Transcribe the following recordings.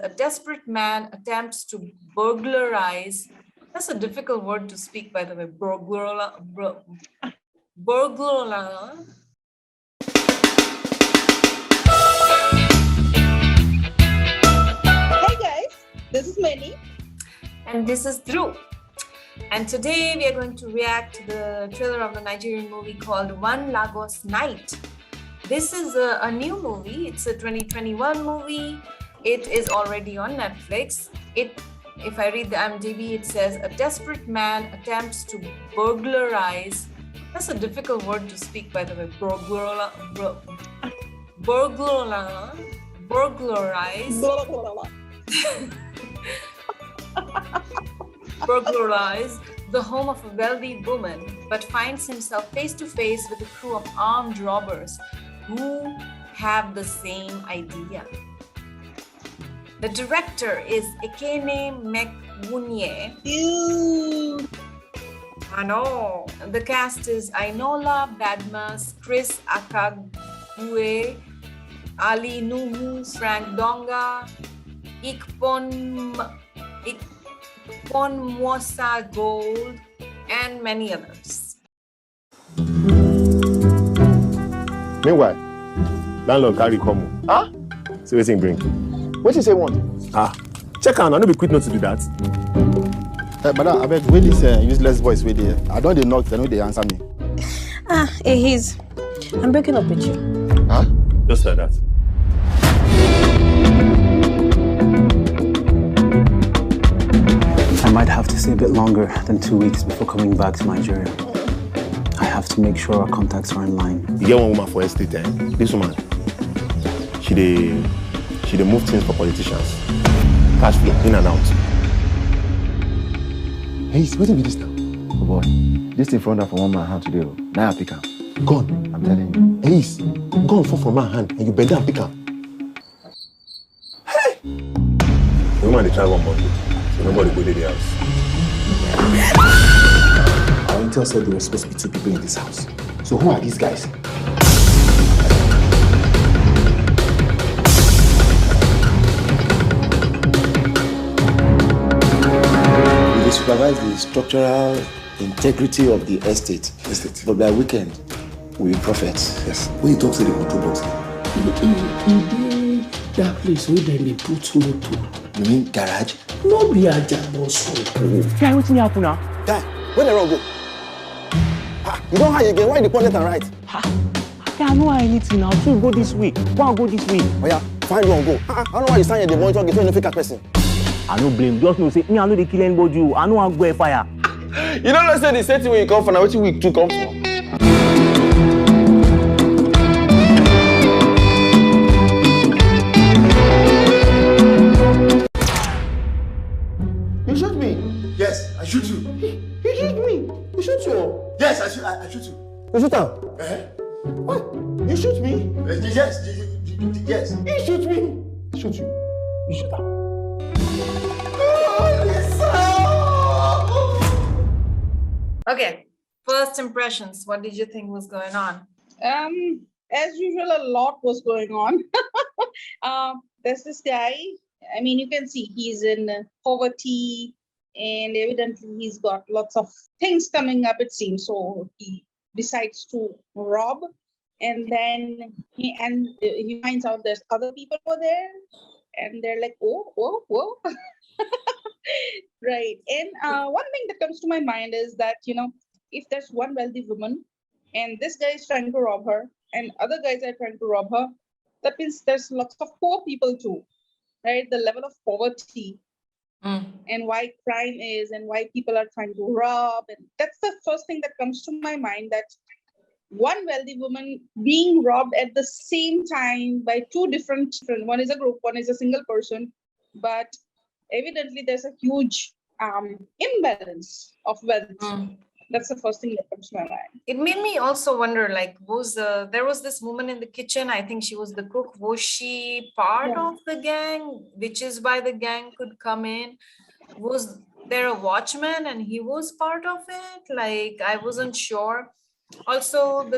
a desperate man attempts to burglarize. That's a difficult word to speak, by the way. Burglar. Hey guys, this is Beni. And this is Dhru. And today we are going to react to the trailer of the Nigerian movie called One Lagos Night. This is a new movie. It's a 2021 movie. It is already on Netflix. If I read the IMDb, it says a desperate man attempts to burglarize. That's a difficult word to speak, by the way. Burglarize. Burglarize the home of a wealthy woman, but finds himself face to face with a crew of armed robbers who have the same idea. The director is Ekene Mekwunye. I know. The cast is Eniola Badmus, Chris Akagbue, Ali Nuhu, Frank Donga, Ikponmwosa Gold, and many others. Meanwhile, landlord carry come. Huh? See wetin bring. What you say want? Check am, I no be quick not to do that. Madam, I beg, wait this useless voice wey there. I don't dey knock, they know they answer me. I'm breaking up with you. Huh? Just like that. I might have to stay a bit longer than 2 weeks before coming back to Nigeria. I have to make sure our contacts are in line. You get one woman for estate, This woman, she dey move things for politicians. Cash flow, in and out. Hey, what be this now? Oh boy, this thing found out from one man hand today. Now I pick am. Gone. I'm telling you. Hey, gone fall from my hand and you bend down pick am. Hey! The woman dey try one Monday, so nobody go to the house. Our intel said there were supposed to be 2 people in this house. So who are these guys? We supervise the structural integrity of the estate. But by weekend, we will profit. Yes. When you talk to the control box, that place where they put motor. You mean garage? No be a boss. Guy, what's happen now? Guy, where the wrong go? You don't hide again. Why the point left and right? Yeah, I know I need to now. So go this way. Go this way. Oh yeah, find wrong go. I don't know why you stand here the monitor get no fake person. I no blame. Just know say me I know they kill anybody. I know I go fire. You don't know say the same thing when you come from now, which week 2 come from. You shoot me. Yes, I shoot you. You shoot me. You shoot you. Yes, I shoot you. You shoot him. What? You shoot me. Yes. He shoot me. Shoot you. You shoot him. Okay, first impressions. What did you think was going on? As usual, a lot was going on. There's this guy. I mean, you can see he's in poverty, and evidently he's got lots of things coming up, it seems. So he decides to rob, and then he finds out there's other people over there, and they're like, whoa. Right. And one thing that comes to my mind is that, if there's one wealthy woman and this guy is trying to rob her and other guys are trying to rob her, that means there's lots of poor people too, right? The level of poverty and why crime is and why people are trying to rob. And that's the first thing that comes to my mind, that one wealthy woman being robbed at the same time by 2 different, one is a group, one is a single person, but evidently there's a huge imbalance of wealth. That's the first thing that comes to my mind. It made me also wonder, there was this woman in the kitchen, I think she was the cook. Was she part of the gang, which is why the gang could come in? Was there a watchman and he was part of it? I wasn't sure. Also,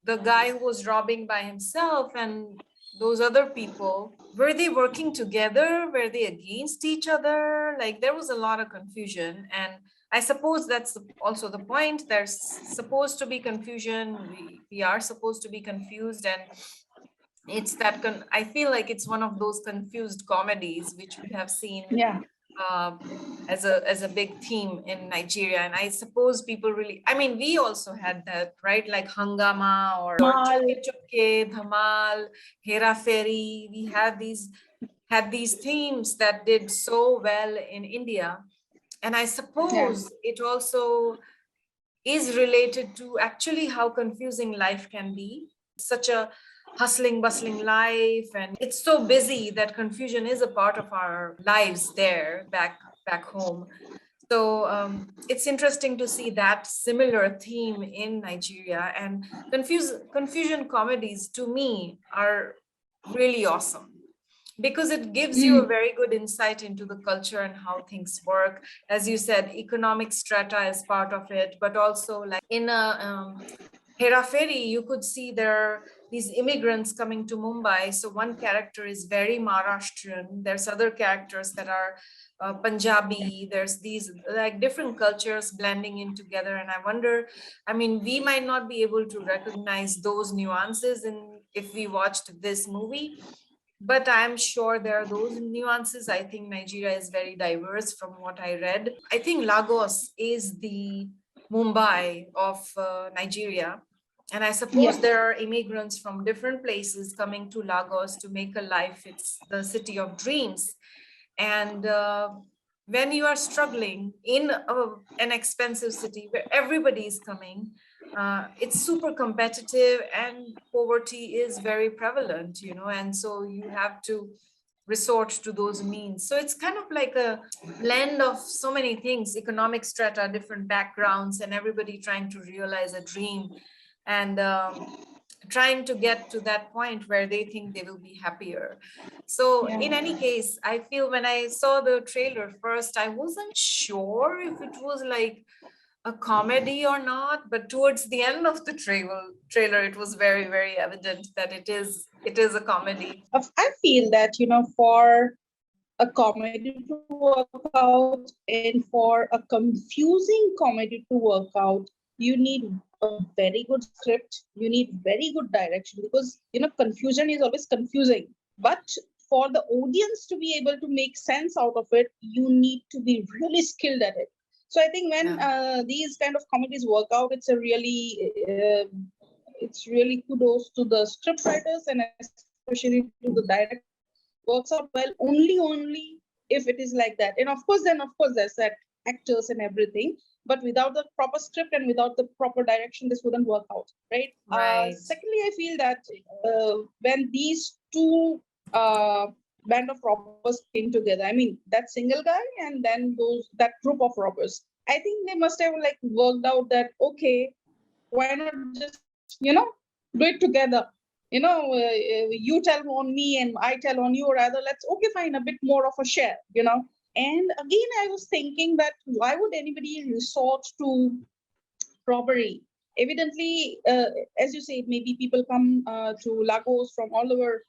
the guy who was robbing by himself, and those other people, were they working together? Were they against each other? Like there was a lot of confusion. And I suppose that's also the point. There's supposed to be confusion. We are supposed to be confused. And it's that, I feel like it's one of those confused comedies, which we have seen Yeah. uh, as a big theme in Nigeria. And I suppose people really, I mean, we also had that, right? Like Hangama or Dhamal. Chupke Chupke, Dhamal, Hera Fairy. We had these themes that did so well in India. And I suppose it also is related to actually how confusing life can be. Such a hustling, bustling life, and it's so busy that confusion is a part of our lives there back home. So it's interesting to see that similar theme in Nigeria, and confusion comedies to me are really awesome because it gives you a very good insight into the culture and how things work. As you said, economic strata is part of it, but also like in a Hera Fairy, you could see there are these immigrants coming to Mumbai. So one character is very Maharashtrian. There's other characters that are Punjabi. There's these like different cultures blending in together. And I wonder, I mean, we might not be able to recognize those nuances if we watched this movie, but I'm sure there are those nuances. I think Nigeria is very diverse from what I read. I think Lagos is the Mumbai of Nigeria. And I suppose there are immigrants from different places coming to Lagos to make a life. It's the city of dreams. And when you are struggling in an expensive city where everybody is coming, it's super competitive and poverty is very prevalent, and so you have to resort to those means. So it's kind of like a blend of so many things, economic strata, different backgrounds, and everybody trying to realize a dream and trying to get to that point where they think they will be happier. So in any case, I feel when I saw the trailer first, I wasn't sure if it was like a comedy or not, but towards the end of the trailer, it was very, very evident that it is a comedy. I feel that, for a comedy to work out and for a confusing comedy to work out, you need a very good script, you need very good direction, because confusion is always confusing. But for the audience to be able to make sense out of it, you need to be really skilled at it. So I think when these kind of comedies work out, it's really kudos to the script writers and especially to the director. Works out well only if it is like that. And of course there's that actors and everything, but without the proper script and without the proper direction, this wouldn't work out, right? Secondly, I feel that when these two band of robbers came together, I mean that single guy and then that group of robbers, I think they must have like worked out that, okay, why not just do it together, you tell on me and I tell on you, or rather let's find a bit more of a share, and again I was thinking that why would anybody resort to robbery? Evidently, as you said, maybe people come to Lagos from all over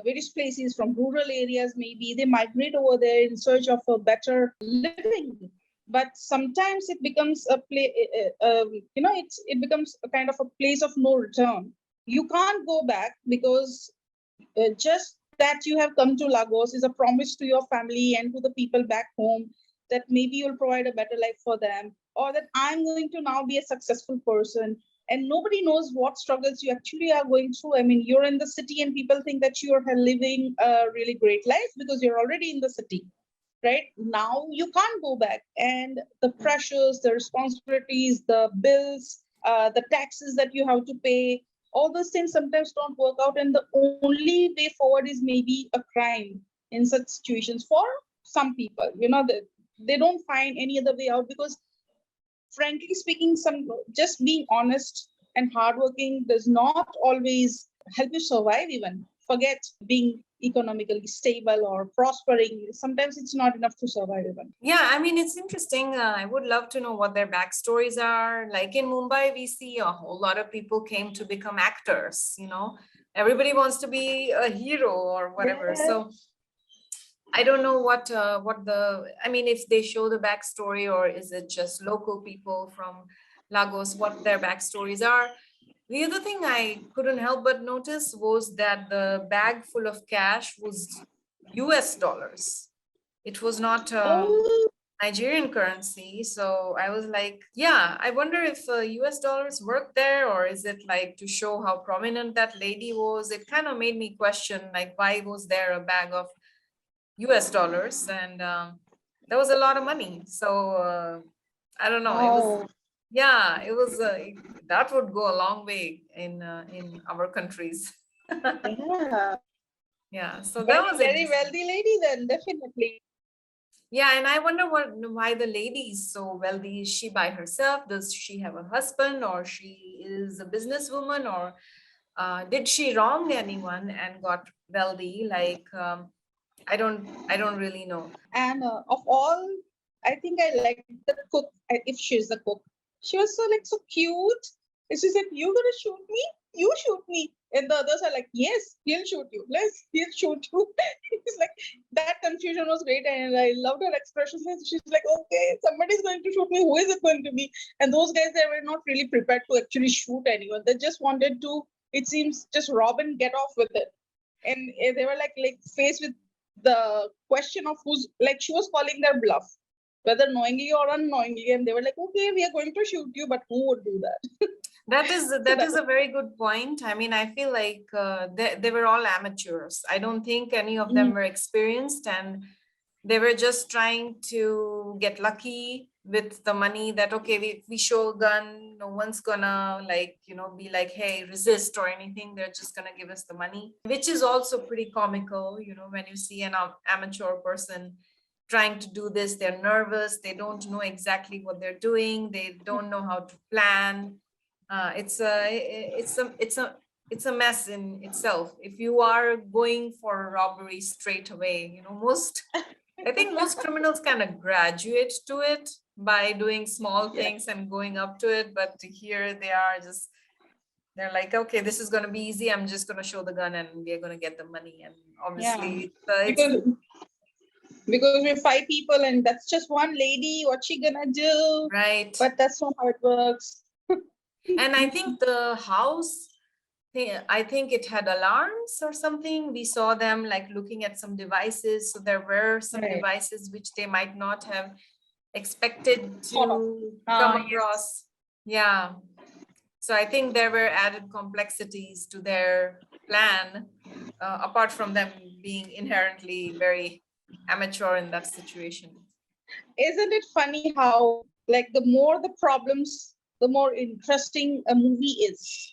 various places, from rural areas. Maybe they migrate over there in search of a better living. But sometimes it becomes a it becomes a kind of a place of no return. You can't go back because just that you have come to Lagos is a promise to your family and to the people back home that maybe you'll provide a better life for them, or that I'm going to now be a successful person. And nobody knows what struggles you actually are going through. I mean, you're in the city and people think that you're living a really great life because you're already in the city. Right now, you can't go back, and the pressures, the responsibilities, the bills, the taxes that you have to pay, all those things sometimes don't work out, and the only way forward is maybe a crime in such situations for some people. They don't find any other way out because, frankly speaking, just being honest and hardworking does not always help you survive. Even forget being economically stable or prospering. Sometimes it's not enough to survive even. Yeah, I mean, it's interesting. I would love to know what their backstories are. Like in Mumbai, we see a whole lot of people came to become actors, everybody wants to be a hero or whatever. Yes. So I don't know if they show the backstory, or is it just local people from Lagos, what their backstories are. The other thing I couldn't help but notice was that the bag full of cash was US dollars. It was not Nigerian currency. So I was like, yeah, I wonder if US dollars work there, or is it like to show how prominent that lady was? It kind of made me question, like, why was there a bag of US dollars? And that was a lot of money. So I don't know. It was, yeah, it was, that would go a long way in our countries. Yeah. Yeah, so that Very, was very interesting. wealthy lady then, definitely. Yeah, and I wonder why the lady is so wealthy. Is she by herself? Does she have a husband, or she is a businesswoman, or did she wrong anyone and got wealthy? Like, I don't really know. And of all, I think I like the cook. If she's the cook, she was so cute. And she said, "You gonna shoot me? You shoot me." And the others are like, "Yes, he'll shoot you. He'll shoot you." It's like that confusion was great, and I loved her expressions. She's like, "Okay, somebody's going to shoot me. Who is it going to be?" And those guys, they were not really prepared to actually shoot anyone. They just wanted to, it seems, just rob and get off with it. And they were like faced with the question of who's, like, she was calling their bluff, whether knowingly or unknowingly, and they were like, "Okay, we are going to shoot you, but who would do that?" That is a very good point. I mean, I feel like they were all amateurs. I don't think any of them were experienced, and they were just trying to get lucky with the money that, okay, we show a gun, no one's gonna be like, hey, resist or anything. They're just gonna give us the money, which is also pretty comical, when you see an amateur person trying to do this. They're nervous, they don't know exactly what they're doing, they don't know how to plan. It's a mess in itself. If you are going for a robbery straight away, I think most criminals kind of graduate to it by doing small things and going up to it. But here they are they're like, okay, this is going to be easy. I'm just going to show the gun and we're going to get the money. And obviously, because we're 5 people and that's just one lady, what's she gonna do? Right. But that's not how it works. And I think the house, I think it had alarms or something. We saw them like looking at some devices. So there were some devices which they might not have expected to come across. Yeah. So I think there were added complexities to their plan, apart from them being inherently very amateur in that situation. Isn't it funny how, like, the more the problems, the more interesting a movie is,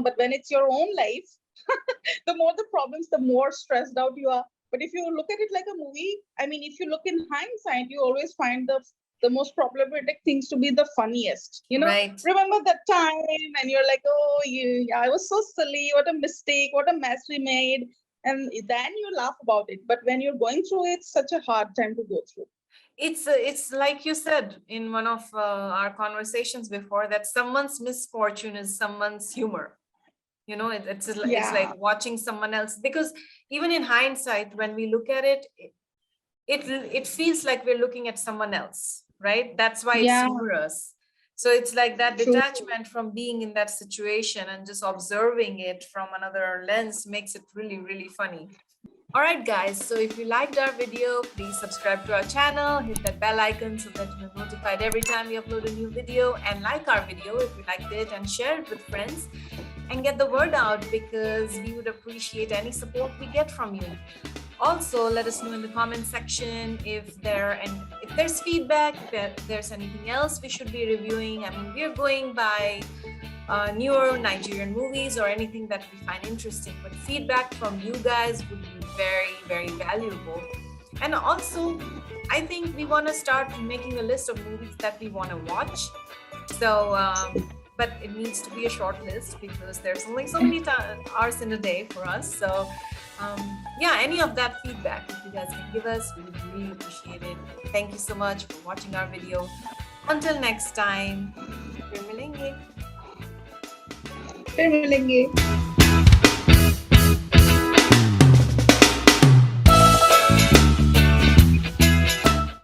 but when it's your own life, the more the problems, the more stressed out you are. But if you look at it like a movie, I mean, if you look in hindsight, you always find the most problematic things to be the funniest, Right. Remember that time and you're like, oh, I was so silly, what a mistake, what a mess we made. And then you laugh about it. But when you're going through it, it's such a hard time to go through. It's like you said in one of our conversations before, that someone's misfortune is someone's humor. It's like watching someone else, because even in hindsight, when we look at it, it feels like we're looking at someone else, right? That's why it's humorous. So it's like that detachment from being in that situation and just observing it from another lens makes it really, really funny. All right, guys, so if you liked our video, please subscribe to our channel, hit that bell icon so that you're notified every time we upload a new video, and like our video if you liked it, and share it with friends and get the word out, because we would appreciate any support we get from you. Also, let us know in the comment section if there's feedback, if there's anything else we should be reviewing. I mean, we're going by newer Nigerian movies or anything that we find interesting, but feedback from you guys would be very, very valuable. And also, I think we want to start making a list of movies that we want to watch. So, but it needs to be a short list because there's only so many hours in a day for us. So, any of that feedback, if you guys can give us, we would really appreciate it. Thank you so much for watching our video. Until next time, फिर मिलेंगे।